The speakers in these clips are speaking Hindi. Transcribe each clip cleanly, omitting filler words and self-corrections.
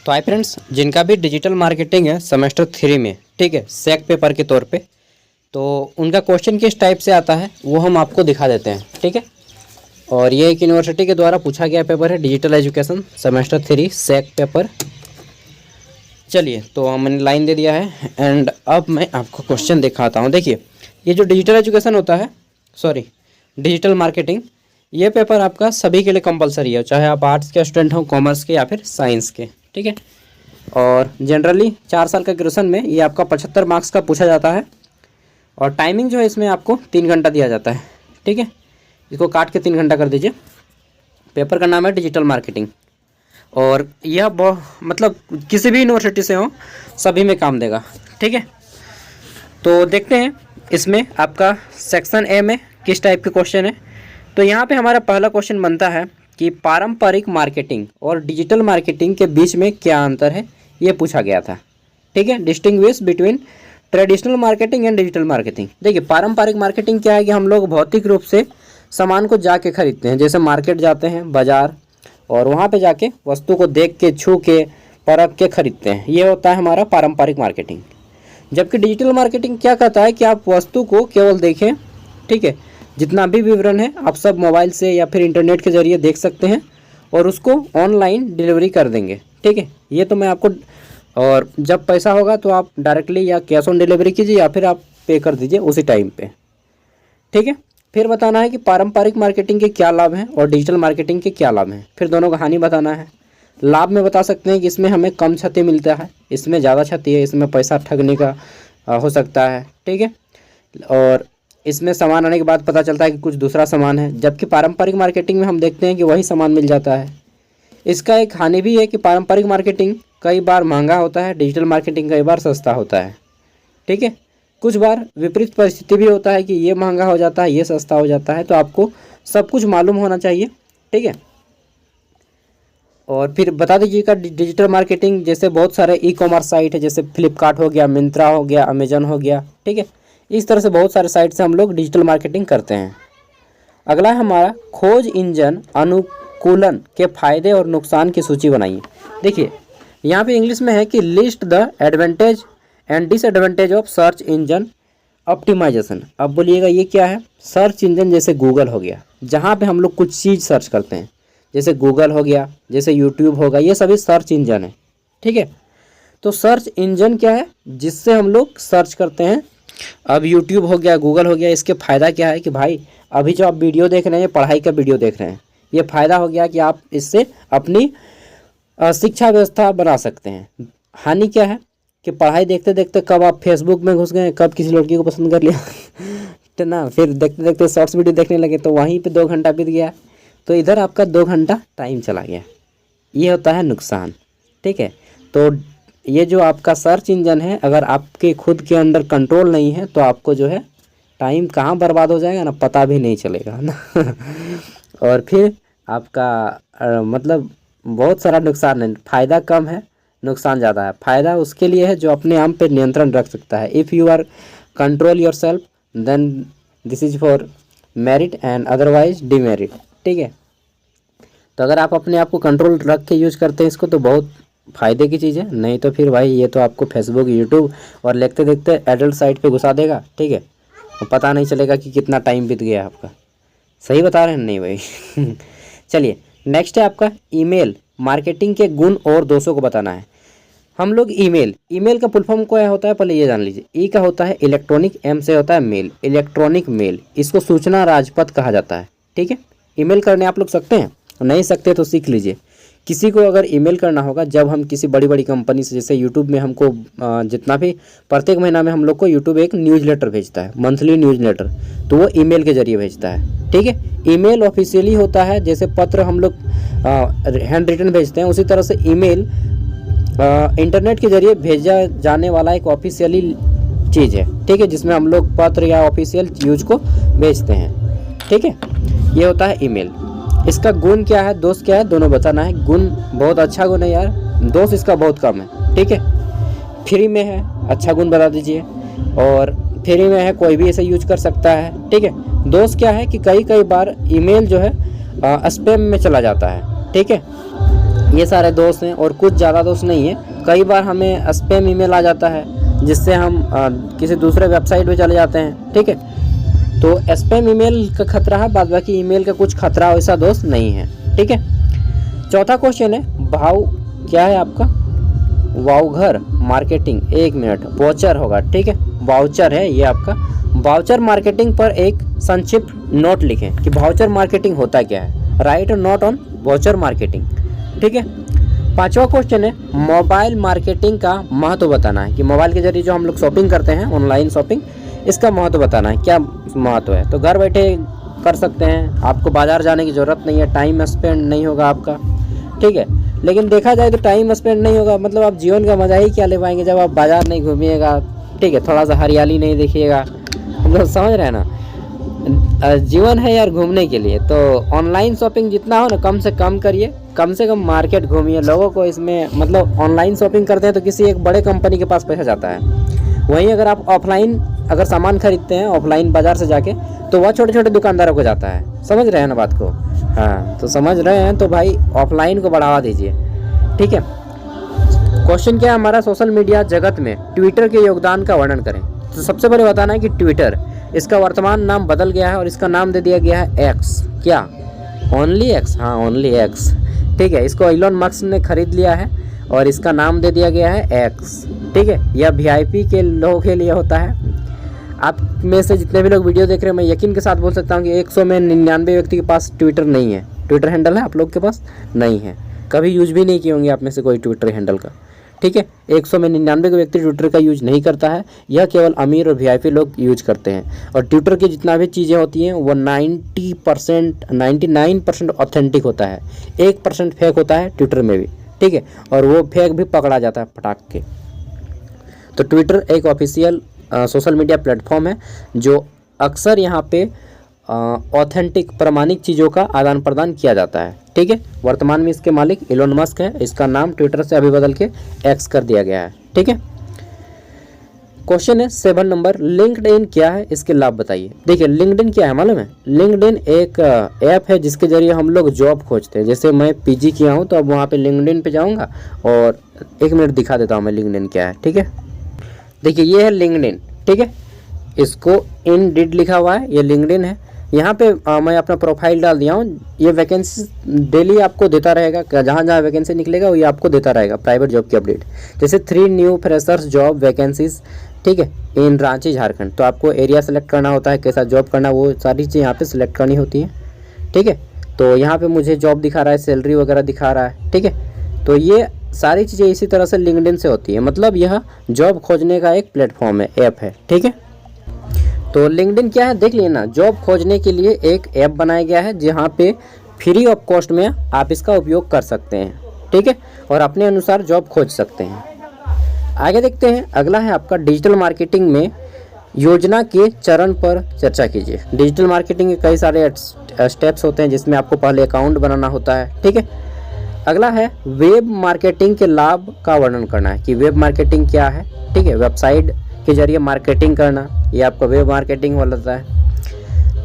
तो हाय फ्रेंड्स, जिनका भी डिजिटल मार्केटिंग है सेमेस्टर 3 में, ठीक है, सेक पेपर के तौर पे, तो उनका क्वेश्चन किस टाइप से आता है वो हम आपको दिखा देते हैं। ठीक है, और ये एक यूनिवर्सिटी के द्वारा पूछा गया पेपर है, डिजिटल एजुकेशन सेमेस्टर 3 सेक पेपर। चलिए, तो मैंने लाइन दे दिया है एंड अब मैं आपको क्वेश्चन दिखाता हूँ। देखिए, ये जो डिजिटल एजुकेशन होता है, सॉरी डिजिटल मार्केटिंग, ये पेपर आपका सभी के लिए कंपलसरी है, चाहे आप आर्ट्स के स्टूडेंट हो, कॉमर्स के या फिर साइंस के। ठीक है, और जनरली 4 साल का ग्रेजुएशन में ये आपका 75 मार्क्स का पूछा जाता है और टाइमिंग जो है इसमें आपको 3 घंटा दिया जाता है। ठीक है, इसको काट के 3 घंटा कर दीजिए। पेपर का नाम है डिजिटल मार्केटिंग और यह मतलब किसी भी यूनिवर्सिटी से हो सभी में काम देगा। ठीक है, तो देखते हैं इसमें आपका सेक्शन ए में किस टाइप के क्वेश्चन है। तो यहाँ पे हमारा पहला क्वेश्चन बनता है कि पारंपरिक मार्केटिंग और डिजिटल मार्केटिंग के बीच में क्या अंतर है, ये पूछा गया था। ठीक है, distinguish between traditional marketing and digital marketing. देखिए, पारंपरिक मार्केटिंग क्या है कि हम लोग भौतिक रूप से सामान को जाके खरीदते हैं, जैसे मार्केट जाते हैं, बाजार, और वहाँ पे जाके वस्तु को देख के, छू के, परख के खरीदते हैं। ये होता है हमारा पारंपरिक मार्केटिंग। जबकि डिजिटल मार्केटिंग क्या कहता है कि आप वस्तु को केवल देखें, ठीक है, जितना भी विवरण है आप सब मोबाइल से या फिर इंटरनेट के ज़रिए देख सकते हैं और उसको ऑनलाइन डिलीवरी कर देंगे। ठीक है, ये तो मैं आपको, और जब पैसा होगा तो आप डायरेक्टली या कैश ऑन डिलीवरी कीजिए या फिर आप पे कर दीजिए उसी टाइम पे। ठीक है, फिर बताना है कि पारंपरिक मार्केटिंग के क्या लाभ हैं और डिजिटल मार्केटिंग के क्या लाभ हैं। फिर दोनों का हानि बताना है। लाभ में बता सकते हैं कि इसमें हमें कम क्षति मिलता है, इसमें ज़्यादा क्षति है, इसमें पैसा ठगने का हो सकता है। ठीक है, और इसमें सामान आने के बाद पता चलता है कि कुछ दूसरा सामान है, जबकि पारंपरिक मार्केटिंग में हम देखते हैं कि वही सामान मिल जाता है। इसका एक हानि भी है कि पारंपरिक मार्केटिंग कई बार महंगा होता है, डिजिटल मार्केटिंग कई बार सस्ता होता है। ठीक है, कुछ बार विपरीत परिस्थिति भी होता है कि ये महंगा हो जाता है, ये सस्ता हो जाता है, तो आपको सब कुछ मालूम होना चाहिए। ठीक है, और फिर बता दीजिएगा डिजिटल मार्केटिंग, जैसे बहुत सारे ई कॉमर्स साइट है, जैसे फ्लिपकार्ट हो गया, मिंत्रा हो गया, अमेजन हो गया। ठीक है, इस तरह से बहुत सारे साइट से हम लोग डिजिटल मार्केटिंग करते हैं। अगला है हमारा खोज इंजन अनुकूलन के फायदे और नुकसान की सूची बनाइए। देखिए, यहाँ पे इंग्लिश में है कि list the advantage and disadvantage of search engine optimization. अब बोलिएगा ये क्या है। सर्च इंजन जैसे गूगल हो गया, जहाँ पे हम लोग कुछ चीज़ सर्च करते हैं, जैसे गूगल हो गया, जैसे यूट्यूब होगा, ये सभी सर्च इंजन है। ठीक है, तो सर्च इंजन क्या है, जिससे हम लोग सर्च करते हैं। अब यूट्यूब हो गया, गूगल हो गया, इसके फ़ायदा क्या है कि भाई अभी जो आप वीडियो देख रहे हैं, पढ़ाई का वीडियो देख रहे हैं, ये फ़ायदा हो गया कि आप इससे अपनी शिक्षा व्यवस्था बना सकते हैं। हानि क्या है कि पढ़ाई देखते देखते कब आप फेसबुक में घुस गए, कब किसी लड़की को पसंद कर लिया तो ना, फिर देखते देखते शॉर्ट्स वीडियो देखने लगे तो वहीं पे 2 घंटा बीत गया, तो इधर आपका 2 घंटा टाइम चला गया। ये होता है नुकसान। ठीक है, तो ये जो आपका सर्च इंजन है, अगर आपके खुद के अंदर कंट्रोल नहीं है तो आपको जो है टाइम कहाँ बर्बाद हो जाएगा ना, पता भी नहीं चलेगा ना और फिर आपका मतलब बहुत सारा नुकसान है। फ़ायदा कम है, नुकसान ज़्यादा है। फ़ायदा उसके लिए है जो अपने आप पे नियंत्रण रख सकता है। If you are control yourself then this is for merit and otherwise demerit. ठीक है, तो अगर आप अपने आप को कंट्रोल रख के यूज करते हैं इसको तो बहुत फ़ायदे की चीज़ है, नहीं तो फिर भाई ये तो आपको फेसबुक, यूट्यूब और देखते देखते एडल्ट साइट पे घुसा देगा। ठीक है, तो पता नहीं चलेगा कि कितना टाइम बीत गया आपका। सही बता रहे हैं नहीं भाई चलिए, नेक्स्ट है आपका ईमेल मार्केटिंग के गुण और दोषों को बताना है। हम लोग ईमेल का फुल फॉर्म क्या होता है पहले ये जान लीजिए। ई का होता है इलेक्ट्रॉनिक, एम से होता है मेल, इलेक्ट्रॉनिक मेल, इसको सूचना राजपथ कहा जाता है। ठीक है, ईमेल करने आप लोग सकते हैं, नहीं सकते तो सीख लीजिए। किसी को अगर ईमेल करना होगा, जब हम किसी बड़ी बड़ी कंपनी से, जैसे यूट्यूब में हमको जितना भी प्रत्येक महीना में हम लोग को यूट्यूब एक न्यूज़लेटर भेजता है, मंथली न्यूज़लेटर, तो वो ईमेल के जरिए भेजता है। ठीक है, ईमेल ऑफिशियली होता है, जैसे पत्र हम लोग हैंड रिटन भेजते हैं, उसी तरह से ईमेल इंटरनेट के जरिए भेजा जाने वाला एक ऑफिशियली चीज़ है। ठीक है, जिसमें हम लोग पत्र या ऑफिशियल न्यूज़ को भेजते हैं। ठीक है, ये होता है ईमेल। इसका गुण क्या है, दोष क्या है, दोनों बताना है। गुण बहुत अच्छा गुण है यार, दोष इसका बहुत कम है। ठीक है, फ्री में है, अच्छा गुण बता दीजिए, और फ्री में है, कोई भी इसे यूज कर सकता है। ठीक है, दोष क्या है कि कई बार ईमेल जो है स्पैम में चला जाता है। ठीक है, ये सारे दोष हैं और कुछ ज़्यादा दोष नहीं है। कई बार हमें स्पैम ईमेल आ जाता है जिससे हम किसी दूसरे वेबसाइट पे चले जाते हैं, ठीक है। तो स्पैम ईमेल का खतरा है, बाद बाकी ईमेल का कुछ खतरा वैसा दोष नहीं है, ठीक है। चौथा क्वेश्चन है भाव क्या है आपका, वाउघर मार्केटिंग, 1 मिनट, वाउचर होगा, ठीक है, वाउचर है ये आपका। वाउचर मार्केटिंग पर एक संक्षिप्त नोट लिखें कि वाउचर मार्केटिंग होता क्या है, right note on voucher marketing, ठीक है। पांचवा क्वेश्चन है मोबाइल मार्केटिंग का महत्व बताना है कि मोबाइल के जरिए जो हम लोग शॉपिंग करते हैं, ऑनलाइन शॉपिंग, इसका महत्व बताना है, क्या महत्व है। तो घर बैठे कर सकते हैं, आपको बाज़ार जाने की ज़रूरत नहीं है, टाइम स्पेंड नहीं होगा आपका, ठीक है। लेकिन देखा जाए तो टाइम स्पेंड नहीं होगा मतलब आप जीवन का मज़ा ही क्या ले पाएंगे जब आप बाज़ार नहीं घूमिएगा, ठीक है, थोड़ा सा हरियाली नहीं देखिएगा, मतलब समझ रहे हैं ना। जीवन है यार घूमने के लिए, तो ऑनलाइन शॉपिंग जितना हो ना कम से कम करिए, कम से कम मार्केट घूमिए। लोगों को इसमें मतलब ऑनलाइन शॉपिंग करते हैं तो किसी एक बड़े कंपनी के पास पैसा जाता है, वहीं अगर आप ऑफलाइन अगर सामान खरीदते हैं ऑफलाइन बाज़ार से जाके तो वह छोटे छोटे दुकानदारों को जाता है। समझ रहे हैं ना बात को, हाँ तो समझ रहे हैं तो भाई ऑफलाइन को बढ़ावा दीजिए, ठीक है। क्वेश्चन क्या है हमारा, सोशल मीडिया जगत में ट्विटर के योगदान का वर्णन करें। तो सबसे पहले बताना है कि ट्विटर, इसका वर्तमान नाम बदल गया है और इसका नाम दे दिया गया है एक्स, क्या ओनली एक्स, हाँ ओनली एक्स, ठीक है। इसको इलॉन मस्क ने खरीद लिया है और इसका नाम दे दिया गया है एक्स, ठीक है। यह वीआईपी के लोगों के लिए होता है। आप में से जितने भी लोग वीडियो देख रहे हैं मैं यकीन के साथ बोल सकता हूँ कि 100 में 99 व्यक्ति के पास ट्विटर नहीं है, ट्विटर हैंडल है आप लोग के पास नहीं है, कभी यूज भी नहीं किए होंगे आप में से कोई ट्विटर हैंडल का, ठीक है। 100 में 99 व्यक्ति ट्विटर का यूज नहीं करता है, यह केवल अमीर और वीआईपी लोग यूज करते हैं। और ट्विटर की जितना भी चीज़ें होती हैं वो 99% ऑथेंटिक होता है, 1% फेक होता है ट्विटर में भी, ठीक है, और वो फेक भी पकड़ा जाता है पटाख के। तो ट्विटर एक ऑफिशियल सोशल मीडिया प्लेटफॉर्म है जो अक्सर यहाँ पे ऑथेंटिक प्रमाणिक चीज़ों का आदान प्रदान किया जाता है, ठीक है। वर्तमान में इसके मालिक इलोन मस्क है, इसका नाम ट्विटर से अभी बदल के एक्स कर दिया गया है, ठीक है। क्वेश्चन है 7 नंबर, लिंक्डइन क्या है, इसके लाभ बताइए। देखिए लिंक्डइन क्या है मालूम है, लिंक्डइन एक ऐप है जिसके जरिए हम लोग जॉब खोजते हैं। जैसे मैं पीजी किया हूँ तो अब वहाँ पे लिंक्डइन पे जाऊँगा और 1 मिनट दिखा देता हूँ मैं लिंक्डइन क्या है, ठीक है। देखिए ये है लिंक्डइन, ठीक है, इसको इनडीड लिखा हुआ है, ये लिंक्डइन है। यहाँ पे मैं अपना प्रोफाइल डाल दिया हूँ, ये वैकेंसी डेली आपको देता रहेगा, जहाँ जहाँ वैकेंसी निकलेगा वो ये आपको देता रहेगा, प्राइवेट जॉब की अपडेट। जैसे 3 न्यू फ्रेशर्स जॉब वैकेंसीज, ठीक है, इन रांची झारखंड। तो आपको एरिया सेलेक्ट करना होता है, कैसा जॉब करना, वो सारी चीज़ें यहाँ पे सिलेक्ट करनी होती हैं, ठीक है। तो यहाँ पे मुझे जॉब दिखा रहा है, सैलरी वगैरह दिखा रहा है, ठीक है। तो ये सारी चीज़ें इसी तरह से लिंक्डइन से होती है, मतलब यह जॉब खोजने का एक प्लेटफॉर्म है, ऐप है, ठीक है। तो लिंक्डइन क्या है देख लेना, जॉब खोजने के लिए एक ऐप बनाया गया है जहाँ पे फ्री ऑफ कॉस्ट में आप इसका उपयोग कर सकते हैं, ठीक है, और अपने अनुसार जॉब खोज सकते हैं। आगे देखते हैं, अगला है आपका डिजिटल मार्केटिंग में योजना के चरण पर चर्चा कीजिए। डिजिटल मार्केटिंग के कई सारे स्टेप्स होते हैं जिसमें आपको पहले अकाउंट बनाना होता है, ठीक है। अगला है वेब मार्केटिंग के लाभ का वर्णन करना है कि वेब मार्केटिंग क्या है, ठीक है, वेबसाइट के जरिए मार्केटिंग करना, ये आपका वेब मार्केटिंग होता है।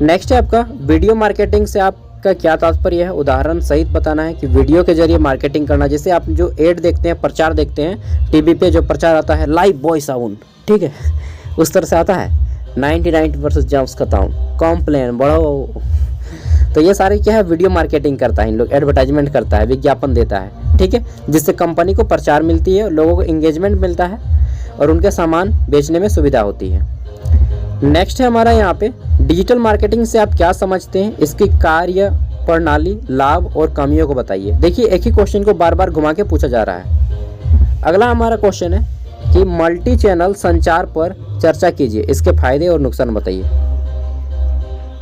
नेक्स्ट है आपका वीडियो मार्केटिंग से आपका क्या तात्पर्य है, उदाहरण सहित बताना है कि वीडियो के जरिए मार्केटिंग करना। जैसे आप जो एड देखते हैं, प्रचार देखते हैं टीवी पे, जो प्रचार आता है लाइव बॉय साउंड, ठीक है, उस तरह से आता है 99% जॉब्स खत्म, कॉम्प्लेन बढ़ो। तो ये सारे क्या है, वीडियो मार्केटिंग करता है, इन लोग एडवर्टाइजमेंट करता है, विज्ञापन देता है, ठीक है, जिससे कंपनी को प्रचार मिलती है, लोगों को इंगेजमेंट मिलता है और उनके सामान बेचने में सुविधा होती है। नेक्स्ट है हमारा यहाँ पे डिजिटल मार्केटिंग से आप क्या समझते हैं, इसकी कार्य प्रणाली, लाभ और कमियों को बताइए। देखिए एक ही क्वेश्चन को बार बार घुमा के पूछा जा रहा है। अगला हमारा क्वेश्चन है कि मल्टी चैनल संचार पर चर्चा कीजिए, इसके फायदे और नुकसान बताइए।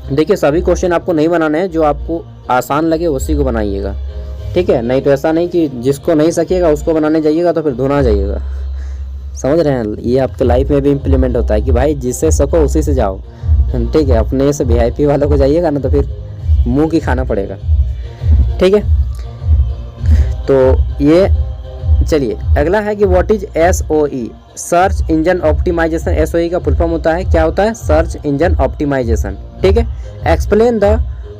देखिए सभी क्वेश्चन आपको नहीं बनाने हैं, जो आपको आसान लगे उसी को बनाइएगा, ठीक है, नहीं तो ऐसा नहीं कि जिसको नहीं सकेगा उसको बनाने जाइएगा तो फिर धुना जाइएगा। समझ रहे हैं, ये आपके लाइफ में भी इम्प्लीमेंट होता है कि भाई जिससे सको उसी से जाओ, ठीक है, अपने से वीआईपी वालों को जाइएगा ना तो फिर मुंह की खाना पड़ेगा, ठीक है। तो ये चलिए अगला है कि what is SOE, search engine optimization. SOE का फुल फॉर्म होता है, क्या होता है, सर्च इंजन ऑप्टिमाइजेशन, ठीक है। एक्सप्लेन द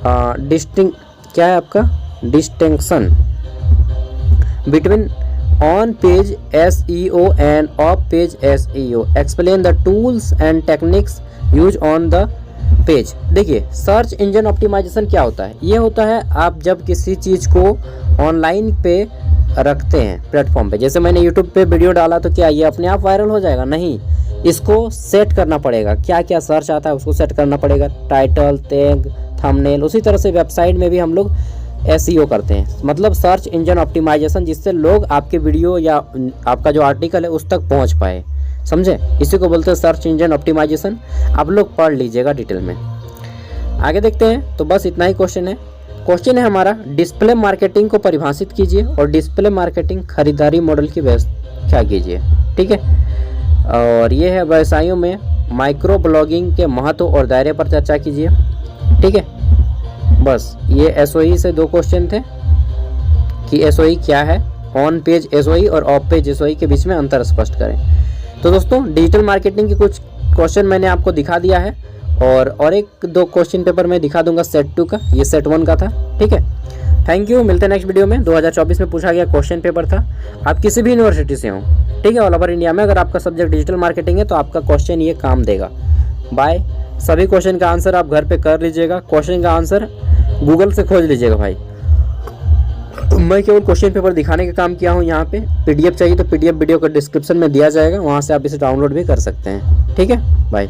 क्या है आपका distinction between on-page SEO and off-page SEO. Explain the tools and techniques used on the page. देखिए सर्च इंजन ऑप्टिमाइजेशन क्या होता है? ये होता है आप जब किसी चीज़ को ऑनलाइन पे रखते हैं प्लेटफॉर्म पे, जैसे मैंने यूट्यूब पे वीडियो डाला तो क्या ये अपने आप वायरल हो जाएगा? नहीं, इसको सेट करना पड़ेगा। क्या क्या सर्च आता है उसको सेट करना पड़ेगा, टाइटल, टैग, थंबनेल। उसी तरह से वेबसाइट में भी हम लोग SEO करते हैं, मतलब सर्च इंजन ऑप्टिमाइजेशन, जिससे लोग आपके वीडियो या आपका जो आर्टिकल है उस तक पहुंच पाए। समझे? इसी को बोलते हैं सर्च इंजन ऑप्टिमाइजेशन। आप लोग पढ़ लीजिएगा डिटेल में। आगे देखते हैं। तो बस इतना ही क्वेश्चन है हमारा, डिस्प्ले मार्केटिंग को परिभाषित कीजिए और डिस्प्ले मार्केटिंग खरीदारी मॉडल की व्याख्या कीजिए। ठीक है, और ये है व्यवसायों में माइक्रो ब्लॉगिंग के महत्व और दायरे पर चर्चा कीजिए। ठीक है, बस ये SOE से 2 क्वेश्चन थे कि SOE क्या है, ऑन पेज SOE और ऑफ पेज SOE के बीच में अंतर स्पष्ट करें। तो दोस्तों डिजिटल मार्केटिंग के कुछ क्वेश्चन मैंने आपको दिखा दिया है, और 1-2 क्वेश्चन पेपर मैं दिखा दूंगा सेट 2 का, ये सेट 1 का था। ठीक है, थैंक यू, मिलते हैं नेक्स्ट वीडियो में। 2024 में पूछा गया क्वेश्चन पेपर था, आप किसी भी यूनिवर्सिटी से हों, ठीक है, ऑल ओवर इंडिया में अगर आपका सब्जेक्ट डिजिटल मार्केटिंग है तो आपका क्वेश्चन ये काम देगा। बाय। सभी क्वेश्चन का आंसर आप घर पे कर लीजिएगा, क्वेश्चन का आंसर गूगल से खोज लीजिएगा भाई। मैं केवल क्वेश्चन पेपर दिखाने का काम किया हूँ यहाँ पे। PDF चाहिए तो PDF वीडियो का डिस्क्रिप्शन में दिया जाएगा, वहाँ से आप इसे डाउनलोड भी कर सकते हैं। ठीक है, बाय।